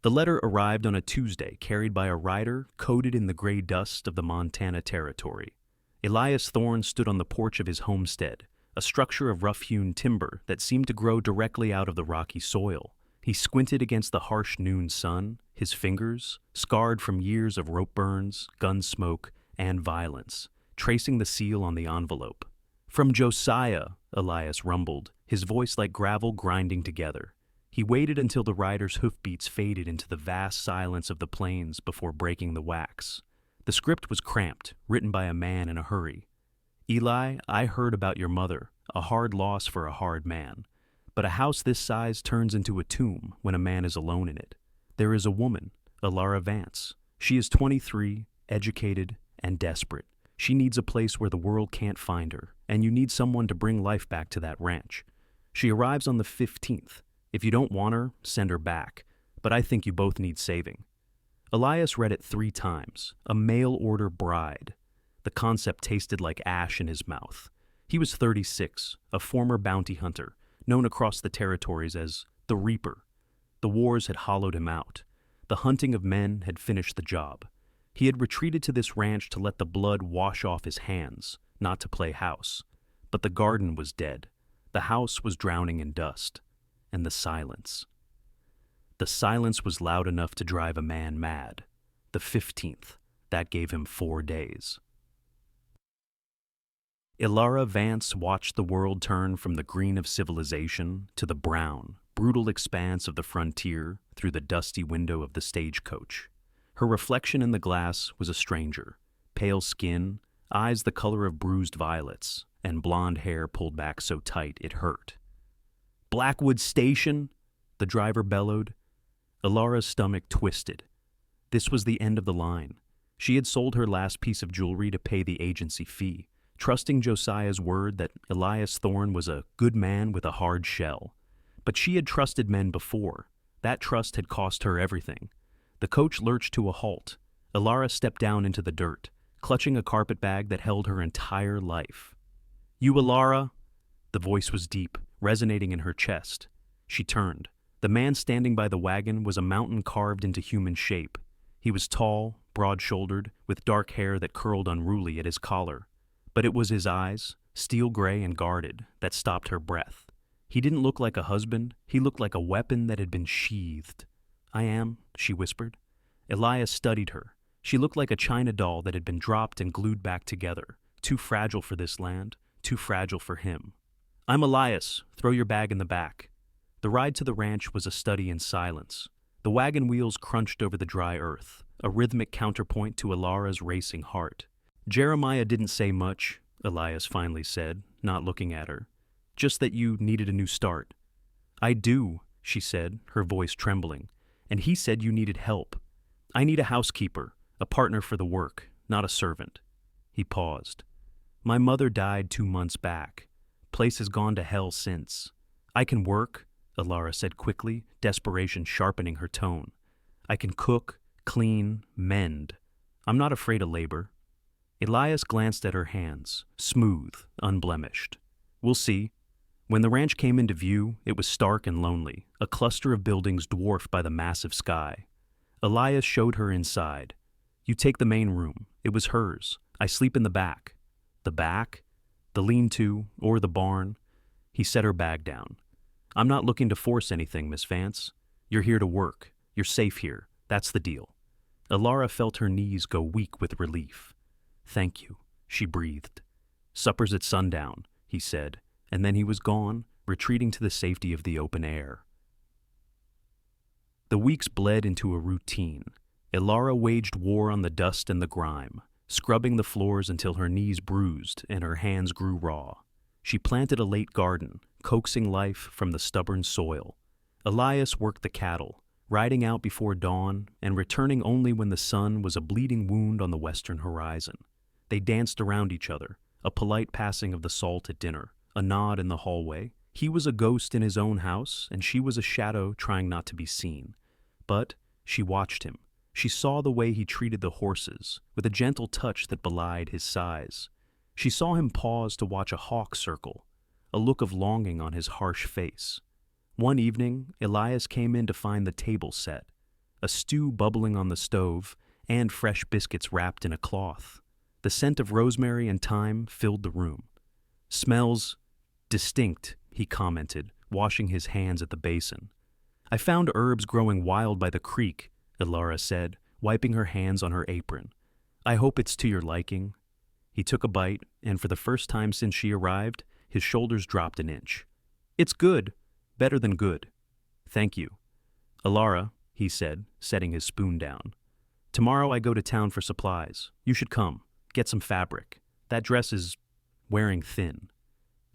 The letter arrived on a Tuesday, carried by a rider coated in the gray dust of the Montana Territory. Elias Thorne stood on the porch of his homestead, a structure of rough-hewn timber that seemed to grow directly out of the rocky soil. He squinted against the harsh noon sun, his fingers, scarred from years of rope burns, gun smoke, and violence, tracing the seal on the envelope. "From Josiah," Elias rumbled, his voice like gravel grinding together. He waited until the rider's hoofbeats faded into the vast silence of the plains before breaking the wax. The script was cramped, written by a man in a hurry. "Eli, I heard about your mother, a hard loss for a hard man. But a house this size turns into a tomb when a man is alone in it. There is a woman, Elara Vance. She is 23, educated, and desperate. She needs a place where the world can't find her, and you need someone to bring life back to that ranch. She arrives on the 15th. If you don't want her, send her back. But I think you both need saving." Elias read it 3 times. A mail-order bride. The concept tasted like ash in his mouth. He was 36, a former bounty hunter, known across the territories as the Reaper. The wars had hollowed him out. The hunting of men had finished the job. He had retreated to this ranch to let the blood wash off his hands, not to play house. But the garden was dead. The house was drowning in dust. And the silence. The silence was loud enough to drive a man mad. The 15th. That gave him 4 days. Elara Vance watched the world turn from the green of civilization to the brown, brutal expanse of the frontier through the dusty window of the stagecoach. Her reflection in the glass was a stranger, pale skin, eyes the color of bruised violets, and blonde hair pulled back so tight it hurt. "Blackwood Station?" the driver bellowed. Elara's stomach twisted. This was the end of the line. She had sold her last piece of jewelry to pay the agency fee, trusting Josiah's word that Elias Thorne was a good man with a hard shell. But she had trusted men before. That trust had cost her everything. The coach lurched to a halt. Elara stepped down into the dirt, clutching a carpetbag that held her entire life. "You, Elara?" The voice was deep, resonating in her chest. She turned. The man standing by the wagon was a mountain carved into human shape. He was tall, broad-shouldered, with dark hair that curled unruly at his collar. But it was his eyes, steel gray and guarded, that stopped her breath. He didn't look like a husband. He looked like a weapon that had been sheathed. "I am," she whispered. Elias studied her. She looked like a china doll that had been dropped and glued back together, too fragile for this land, too fragile for him. "I'm Elias. Throw your bag in the back." The ride to the ranch was a study in silence. The wagon wheels crunched over the dry earth, a rhythmic counterpoint to Elara's racing heart. "Jeremiah didn't say much," Elias finally said, not looking at her. "Just that you needed a new start." "I do," she said, her voice trembling. "And he said you needed help. I need a housekeeper, a partner for the work, not a servant." He paused. "My mother died 2 months back. Place has gone to hell since. I can work," Elara said quickly, desperation sharpening her tone. "I can cook, clean, mend. I'm not afraid of labor." Elias glanced at her hands, smooth, unblemished. "We'll see." When the ranch came into view, it was stark and lonely, a cluster of buildings dwarfed by the massive sky. Elias showed her inside. "You take the main room. It was hers. I sleep in the back." "The back?" "The lean-to, or the barn." He set her bag down. "I'm not looking to force anything, Miss Vance. You're here to work. You're safe here. That's the deal." Elara felt her knees go weak with relief. "Thank you," she breathed. "Supper's at sundown," he said, and then he was gone, retreating to the safety of the open air. The weeks bled into a routine. Elara waged war on the dust and the grime, scrubbing the floors until her knees bruised and her hands grew raw. She planted a late garden, coaxing life from the stubborn soil. Elias worked the cattle, riding out before dawn and returning only when the sun was a bleeding wound on the western horizon. They danced around each other, a polite passing of the salt at dinner, a nod in the hallway. He was a ghost in his own house, and she was a shadow trying not to be seen. But she watched him. She saw the way he treated the horses, with a gentle touch that belied his size. She saw him pause to watch a hawk circle, a look of longing on his harsh face. One evening, Elias came in to find the table set. a stew bubbling on the stove, and fresh biscuits wrapped in a cloth. The scent of rosemary and thyme filled the room. "Smells distinct," he commented, washing his hands at the basin. "I found herbs growing wild by the creek," Ilara said, wiping her hands on her apron. "I hope it's to your liking." He took a bite, and for the first time since she arrived, his shoulders dropped an inch. "It's good. Better than good." "Thank you." "Ilara," he said, setting his spoon down. "Tomorrow I go to town for supplies. You should come. Get some fabric. That dress is wearing thin."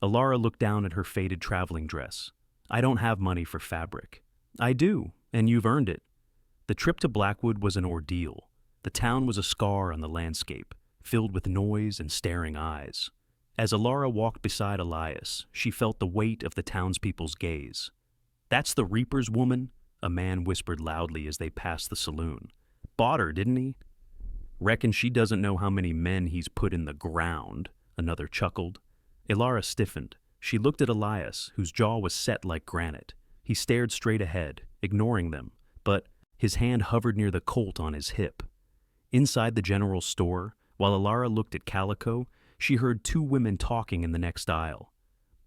Ilara looked down at her faded traveling dress. "I don't have money for fabric." "I do, and you've earned it." The trip to Blackwood was an ordeal. The town was a scar on the landscape, filled with noise and staring eyes. As Ilara walked beside Elias, she felt the weight of the townspeople's gaze. "That's the Reaper's woman," a man whispered loudly as they passed the saloon. "Bought her, didn't he?" "Reckon she doesn't know how many men he's put in the ground," another chuckled. Ilara stiffened. She looked at Elias, whose jaw was set like granite. He stared straight ahead, ignoring them, but his hand hovered near the colt on his hip. Inside the general store, while Ilara looked at Calico, she heard two women talking in the next aisle.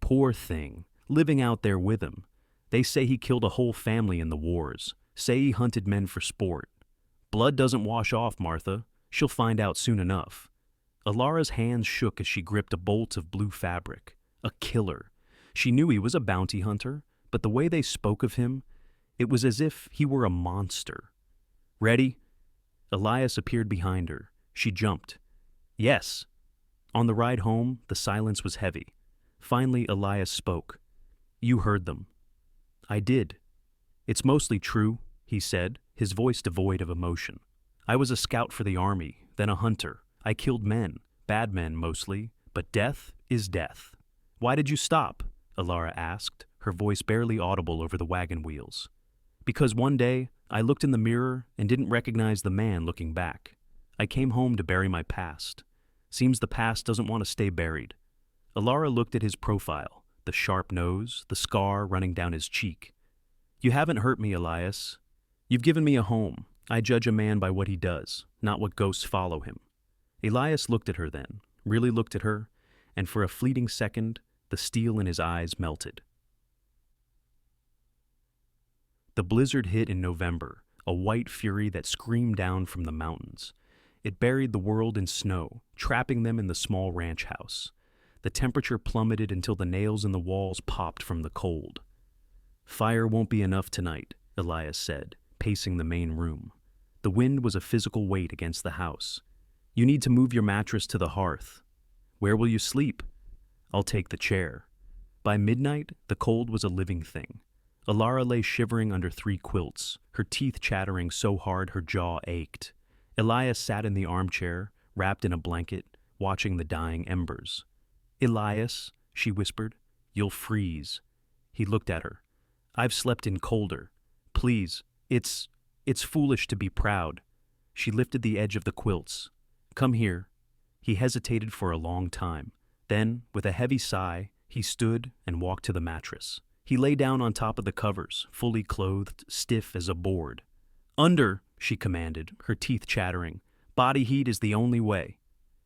"Poor thing, living out there with him. They say he killed a whole family in the wars. Say he hunted men for sport. Blood doesn't wash off, Martha. She'll find out soon enough." Ilara's hands shook as she gripped a bolt of blue fabric. A killer. She knew he was a bounty hunter, but the way they spoke of him, it was as if he were a monster. "Ready?" Elias appeared behind her. She jumped. "Yes." On the ride home, the silence was heavy. Finally, Elias spoke. "You heard them." "I did." "It's mostly true," he said, his voice devoid of emotion. "I was a scout for the army, then a hunter. I killed men, bad men mostly, but death is death." "Why did you stop?" Ilara asked, her voice barely audible over the wagon wheels. "Because one day, I looked in the mirror and didn't recognize the man looking back. I came home to bury my past. Seems the past doesn't want to stay buried." Ilara looked at his profile, the sharp nose, the scar running down his cheek. "You haven't hurt me, Elias. You've given me a home. I judge a man by what he does, not what ghosts follow him." Elias looked at her then, really looked at her, and for a fleeting second, the steel in his eyes melted. The blizzard hit in November, a white fury that screamed down from the mountains. It buried the world in snow, trapping them in the small ranch house. The temperature plummeted until the nails in the walls popped from the cold. "Fire won't be enough tonight," Elias said, pacing the main room. The wind was a physical weight against the house. "You need to move your mattress to the hearth." "Where will you sleep?" "I'll take the chair." By midnight, the cold was a living thing. Ilara lay shivering under 3 quilts, her teeth chattering so hard her jaw ached. Elias sat in the armchair, wrapped in a blanket, watching the dying embers. "Elias," she whispered, "you'll freeze." He looked at her. "I've slept in colder. Please, it's foolish to be proud." She lifted the edge of the quilts. "Come here." He hesitated for a long time. Then, with a heavy sigh, he stood and walked to the mattress. He lay down on top of the covers, fully clothed, stiff as a board. "Under," she commanded, her teeth chattering. "Body heat is the only way."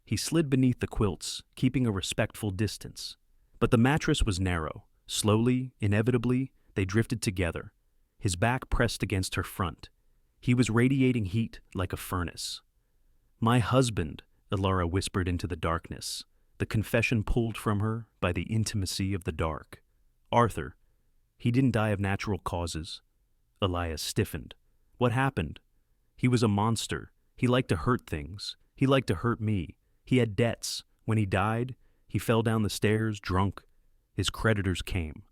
He slid beneath the quilts, keeping a respectful distance. But the mattress was narrow. Slowly, inevitably, they drifted together. His back pressed against her front. He was radiating heat like a furnace. "My husband," Ilara whispered into the darkness, the confession pulled from her by the intimacy of the dark. "Arthur. He didn't die of natural causes." Elias stiffened. "What happened?" "He was a monster. He liked to hurt things. He liked to hurt me. He had debts. When he died, he fell down the stairs, drunk. His creditors came.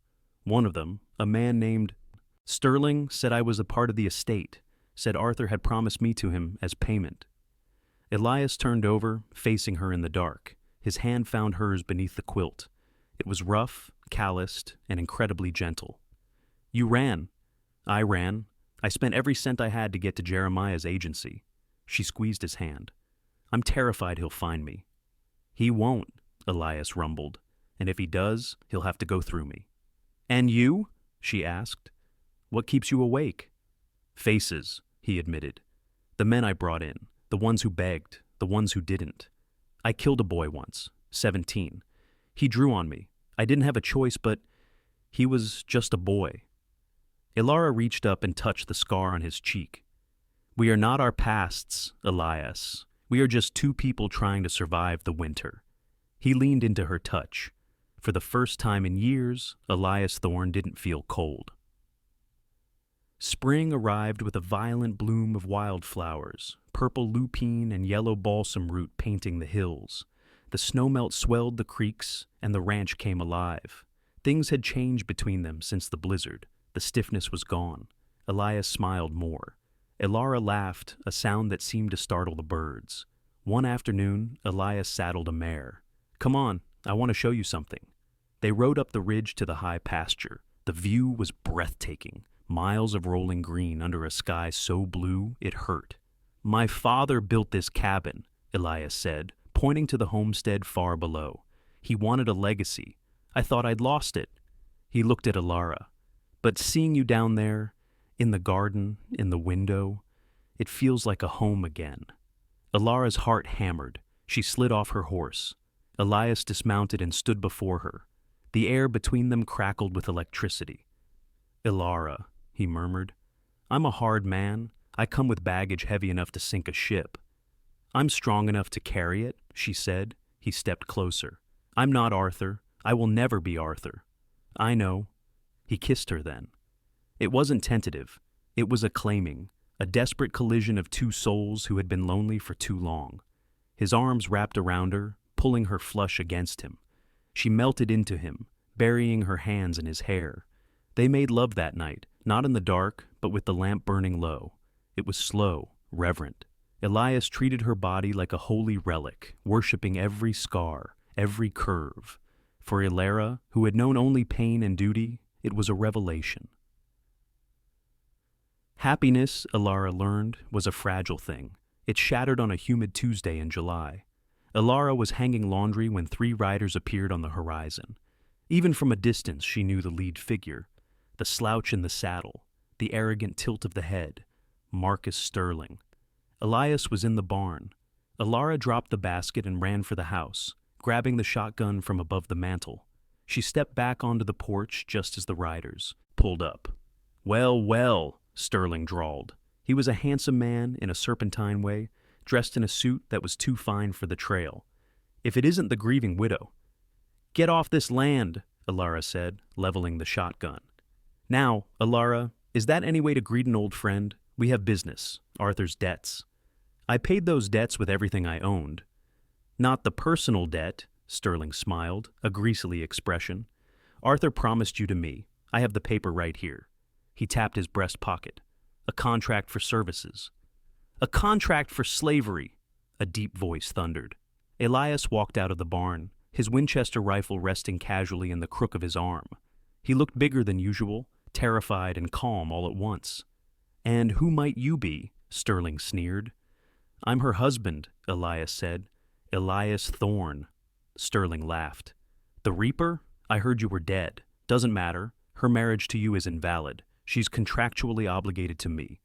One of them, a man named Sterling, said I was a part of the estate, said Arthur had promised me to him as payment." Elias turned over, facing her in the dark. His hand found hers beneath the quilt. It was rough, calloused, and incredibly gentle. "You ran." "I ran. I spent every cent I had to get to Jeremiah's agency." She squeezed his hand. "I'm terrified he'll find me." "He won't," Elias rumbled. "And if he does, he'll have to go through me." "And you?" she asked. "What keeps you awake?" "Faces." he admitted. The men I brought in, the ones who begged, the ones who didn't. I killed a boy once, 17. He drew on me. I didn't have a choice, but he was just a boy. Ilara reached up and touched the scar on his cheek. We are not our pasts, Elias. We are just two people trying to survive the winter. He leaned into her touch. For the first time in years, Elias Thorne didn't feel cold. Spring arrived with a violent bloom of wildflowers, purple lupine and yellow balsam root painting the hills. The snowmelt swelled the creeks, and the ranch came alive. Things had changed between them since the blizzard. The stiffness was gone. Elias smiled more. Ilara laughed, a sound that seemed to startle the birds. One afternoon, Elias saddled a mare. Come on, I want to show you something. They rode up the ridge to the high pasture. The view was breathtaking. Miles of rolling green under a sky so blue it hurt. My father built this cabin, Elias said, pointing to the homestead far below. He wanted a legacy. I thought I'd lost it. He looked at Ilara. But seeing you down there, in the garden, in the window, it feels like a home again. Ilara's heart hammered. She slid off her horse. Elias dismounted and stood before her. The air between them crackled with electricity. Ilara, he murmured, I'm a hard man. I come with baggage heavy enough to sink a ship. I'm strong enough to carry it, she said. He stepped closer. I'm not Arthur. I will never be Arthur. I know. He kissed her then. It wasn't tentative. It was acclaiming, a desperate collision of two souls who had been lonely for too long. His arms wrapped around her, pulling her flush against him. She melted into him, burying her hands in his hair. They made love that night, not in the dark, but with the lamp burning low. It was slow, reverent. Elias treated her body like a holy relic, worshipping every scar, every curve. For Ilara, who had known only pain and duty, it was a revelation. Happiness, Ilara learned, was a fragile thing. It shattered on a humid Tuesday in July. Ilara was hanging laundry when 3 riders appeared on the horizon. Even from a distance, she knew the lead figure. The slouch in the saddle, the arrogant tilt of the head. Marcus Sterling. Elias was in the barn. Ilara dropped the basket and ran for the house, grabbing the shotgun from above the mantel. She stepped back onto the porch just as the riders pulled up. Well, well, Sterling drawled. He was a handsome man in a serpentine way, dressed in a suit that was too fine for the trail. If it isn't the grieving widow. Get off this land, Ilara said, leveling the shotgun. Now, Ilara, is that any way to greet an old friend? We have business, Arthur's debts. I paid those debts with everything I owned. Not the personal debt, Sterling smiled, a greasily expression. Arthur promised you to me. I have the paper right here. He tapped his breast pocket. A contract for services. A contract for slavery, a deep voice thundered. Elias walked out of the barn, his Winchester rifle resting casually in the crook of his arm. He looked bigger than usual, terrified and calm all at once. And who might you be? Sterling sneered. I'm her husband, Elias said. Elias Thorne. Sterling laughed. The Reaper? I heard you were dead. Doesn't matter. Her marriage to you is invalid. She's contractually obligated to me.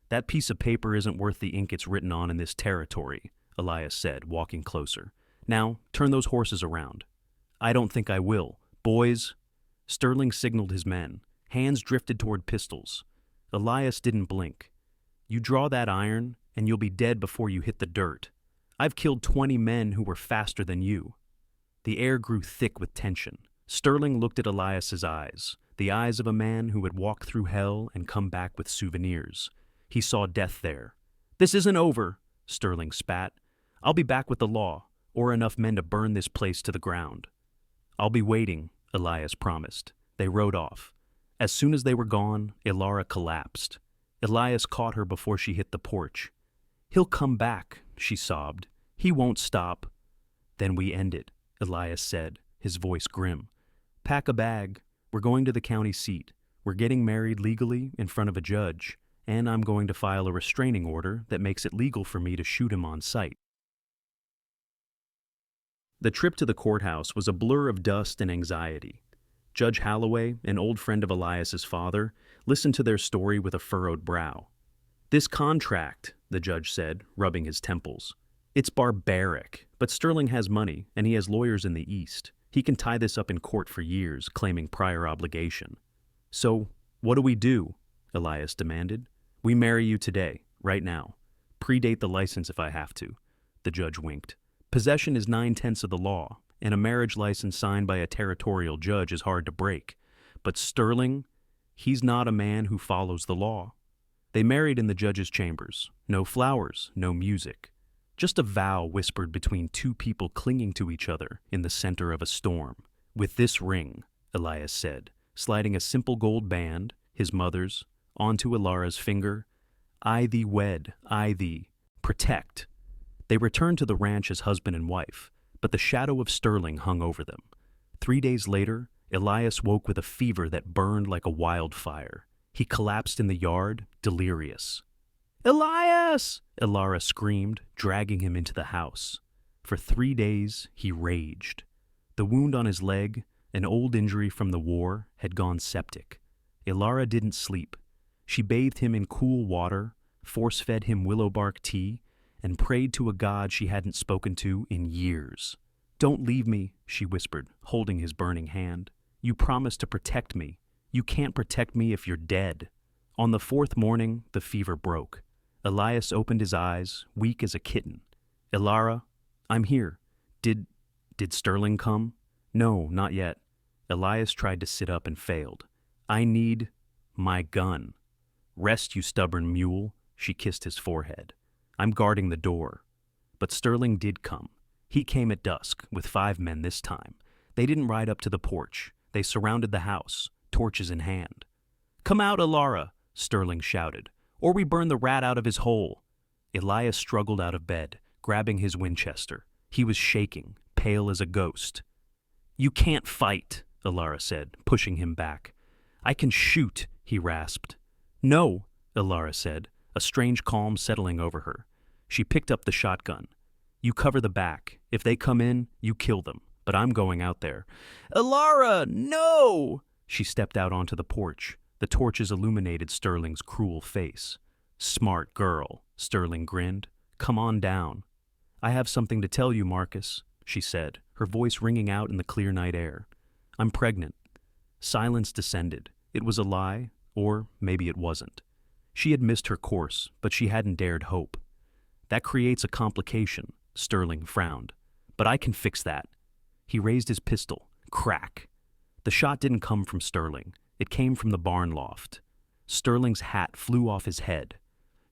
That piece of paper isn't worth the ink it's written on in this territory, Elias said, walking closer. Now, turn those horses around. I don't think I will. Boys. Sterling signaled his men. Hands drifted toward pistols. Elias didn't blink. You draw that iron, and you'll be dead before you hit the dirt. I've killed 20 men who were faster than you. The air grew thick with tension. Sterling looked at Elias's eyes, the eyes of a man who had walked through hell and come back with souvenirs. He saw death there. This isn't over, Sterling spat. I'll be back with the law, or enough men to burn this place to the ground. I'll be waiting, Elias promised. They rode off. As soon as they were gone, Ilara collapsed. Elias caught her before she hit the porch. He'll come back, she sobbed. He won't stop. Then we end it, Elias said, his voice grim. Pack a bag. We're going to the county seat. We're getting married legally in front of a judge, and I'm going to file a restraining order that makes it legal for me to shoot him on sight. The trip to the courthouse was a blur of dust and anxiety. Judge Holloway, an old friend of Elias's father, listened to their story with a furrowed brow. This contract, the judge said, rubbing his temples. It's barbaric, but Sterling has money, and he has lawyers in the East. He can tie this up in court for years, claiming prior obligation. So, what do we do? Elias demanded. We marry you today, right now. Predate the license if I have to. The judge winked. Possession is 9/10 of the law, and a marriage license signed by a territorial judge is hard to break. But Sterling, he's not a man who follows the law. They married in the judge's chambers. No flowers, no music. Just a vow whispered between two people clinging to each other in the center of a storm. With this ring, Elias said, sliding a simple gold band, his mother's, onto Ilara's finger. I thee wed, I thee. Protect. They returned to the ranch as husband and wife, but the shadow of Sterling hung over them. 3 days later, Elias woke with a fever that burned like a wildfire. He collapsed in the yard, delirious. Elias! Ilara screamed, dragging him into the house. For 3 days, he raged. The wound on his leg, an old injury from the war, had gone septic. Ilara didn't sleep. She bathed him in cool water, force-fed him willow bark tea, and prayed to a god she hadn't spoken to in years. Don't leave me, she whispered, holding his burning hand. You promised to protect me. You can't protect me if you're dead. On the 4th morning, the fever broke. Elias opened his eyes, weak as a kitten. Ilara, I'm here. Did Sterling come? No, not yet. Elias tried to sit up and failed. I need my gun. Rest, you stubborn mule, she kissed his forehead. I'm guarding the door. But Sterling did come. He came at dusk, with 5 men this time. They didn't ride up to the porch. They surrounded the house, torches in hand. Come out, Ilara, Sterling shouted, or we burn the rat out of his hole. Elias struggled out of bed, grabbing his Winchester. He was shaking, pale as a ghost. You can't fight, Ilara said, pushing him back. I can shoot, he rasped. No, Ilara said, a strange calm settling over her. She picked up the shotgun. You cover the back. If they come in, you kill them. But I'm going out there. Ilara, no! She stepped out onto the porch. The torches illuminated Sterling's cruel face. Smart girl, Sterling grinned. Come on down. I have something to tell you, Marcus, she said, her voice ringing out in the clear night air. I'm pregnant. Silence descended. It was a lie, or maybe it wasn't. She had missed her course, but she hadn't dared hope. That creates a complication, Sterling frowned. But I can fix that. He raised his pistol. Crack. The shot didn't come from Sterling. It came from the barn loft. Sterling's hat flew off his head.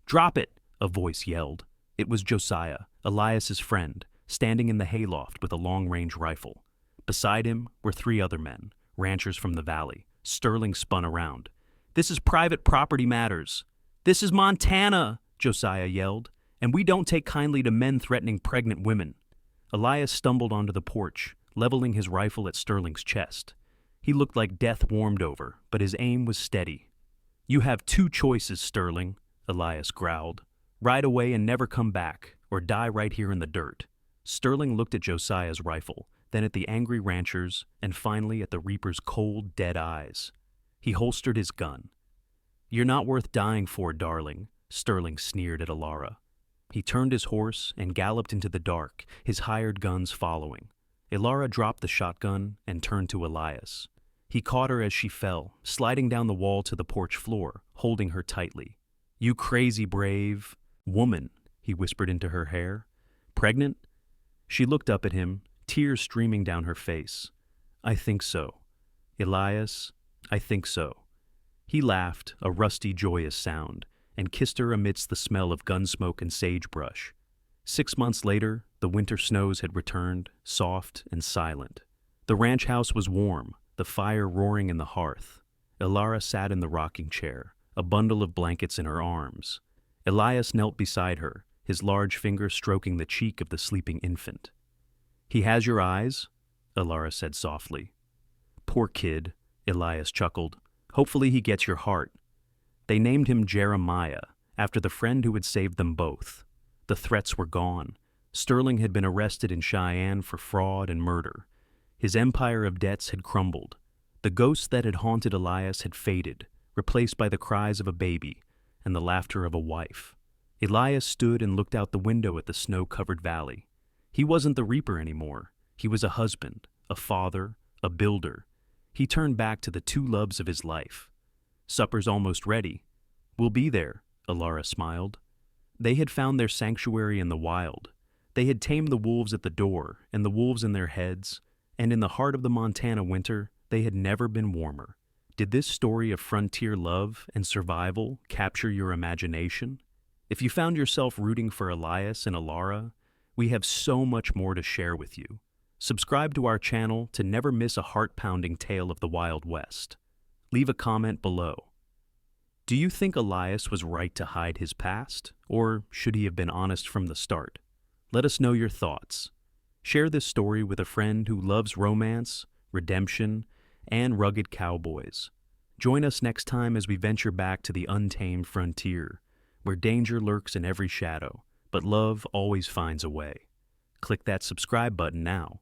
Drop it, a voice yelled. It was Josiah, Elias's friend, standing in the hayloft with a long-range rifle. Beside him were 3 other men, ranchers from the valley. Sterling spun around. This is private property matters. This is Montana, Josiah yelled, and we don't take kindly to men threatening pregnant women. Elias stumbled onto the porch, leveling his rifle at Sterling's chest. He looked like death warmed over, but his aim was steady. You have 2 choices, Sterling, Elias growled. Ride away and never come back, or die right here in the dirt. Sterling looked at Josiah's rifle, then at the angry ranchers, and finally at the reaper's cold, dead eyes. He holstered his gun. You're not worth dying for, darling, Sterling sneered at Ilara. He turned his horse and galloped into the dark, his hired guns following. Ilara dropped the shotgun and turned to Elias. He caught her as she fell, sliding down the wall to the porch floor, holding her tightly. You crazy brave woman, he whispered into her hair. Pregnant? She looked up at him, tears streaming down her face. I think so. Elias, I think so. He laughed, a rusty, joyous sound, and kissed her amidst the smell of gun smoke and sagebrush. 6 months later, the winter snows had returned, soft and silent. The ranch house was warm, the fire roaring in the hearth. Ilara sat in the rocking chair, a bundle of blankets in her arms. Elias knelt beside her, his large finger stroking the cheek of the sleeping infant. He has your eyes, Ilara said softly. Poor kid, Elias chuckled. Hopefully he gets your heart. They named him Jeremiah, after the friend who had saved them both. The threats were gone. Sterling had been arrested in Cheyenne for fraud and murder. His empire of debts had crumbled. The ghost that had haunted Elias had faded, replaced by the cries of a baby, and the laughter of a wife. Elias stood and looked out the window at the snow-covered valley. He wasn't the reaper anymore. He was a husband, a father, a builder. He turned back to the two loves of his life. "Supper's almost ready." "We'll be there," Alara smiled. They had found their sanctuary in the wild. They had tamed the wolves at the door and the wolves in their heads, and in the heart of the Montana winter, they had never been warmer. Did this story of frontier love and survival capture your imagination? If you found yourself rooting for Elias and Alara, we have so much more to share with you. Subscribe to our channel to never miss a heart-pounding tale of the Wild West. Leave a comment below. Do you think Elias was right to hide his past, or should he have been honest from the start? Let us know your thoughts. Share this story with a friend who loves romance, redemption, and rugged cowboys. Join us next time as we venture back to the untamed frontier, where danger lurks in every shadow, but love always finds a way. Click that subscribe button now.